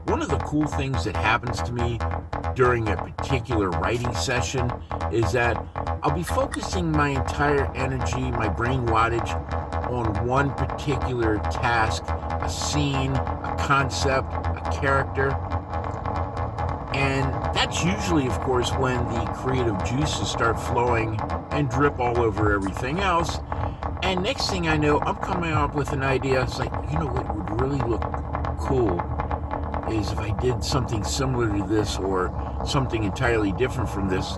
One of the cool things that happens to me during a particular writing session is that I'll be focusing my entire energy, my brain wattage, on one particular task, a scene, a concept, a character. And that's usually, of course, when the creative juices start flowing and drip all over everything else. And next thing I know, I'm coming up with an idea. It's like, what would really look cool is if I did something similar to this or something entirely different from this,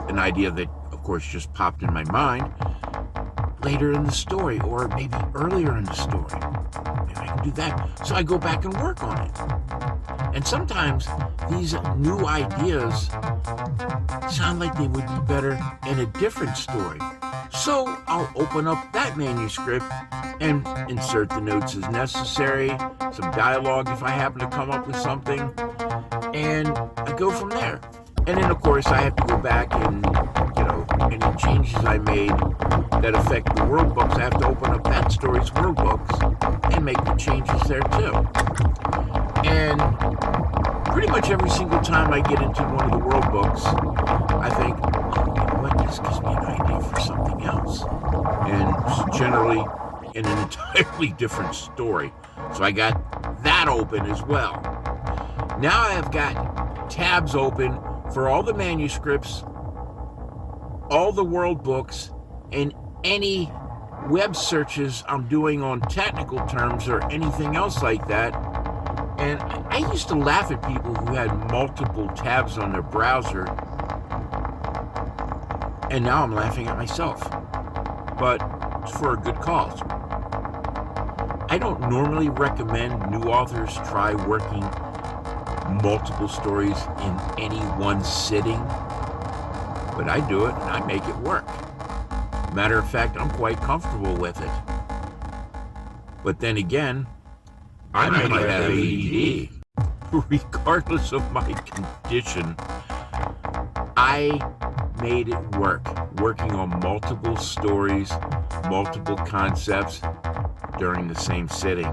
an idea that, of course, just popped in my mind later in the story or maybe earlier in the story. Maybe I can do that. So I go back and work on it. And sometimes these new ideas sound like they would be better in a different story. So I'll open up that manuscript and insert the notes as necessary, some dialogue if I happen to come up with something, and I go from there. And then, of course, I have to go back and, any changes I made that affect the world books, I have to open up that story's world books and make the changes there too. And pretty much every single time I get into one of the world books, I think, this gives me an idea for something else. And it's generally in an entirely different story. So I got that open as well. Now I've got tabs open for all the manuscripts, all the world books, and any web searches I'm doing on technical terms or anything else like that. And I used to laugh at people who had multiple tabs on their browser, and now I'm laughing at myself. But it's for a good cause. I don't normally recommend new authors try working multiple stories in any one sitting, but I do it and I make it work. Matter of fact, I'm quite comfortable with it. But then again, I might have ADD. Regardless of my condition, I made it work, working on multiple stories, multiple concepts during the same sitting.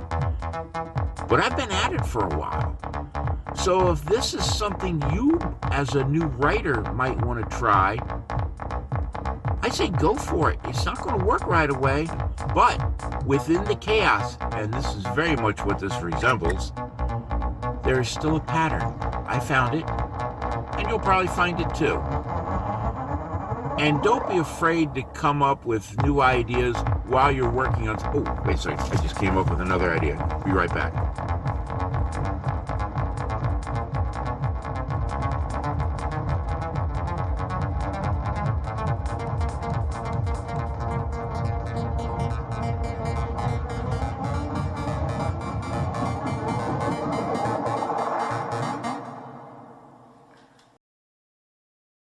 But I've been at it for a while. So if this is something you, as a new writer, might want to try, I say go for it. It's not going to work right away, but within the chaos, and this is very much what this resembles, there is still a pattern. I found it, and you'll probably find it too. And don't be afraid to come up with new ideas while you're working on... Oh, wait a second. I just came up with another idea. Be right back.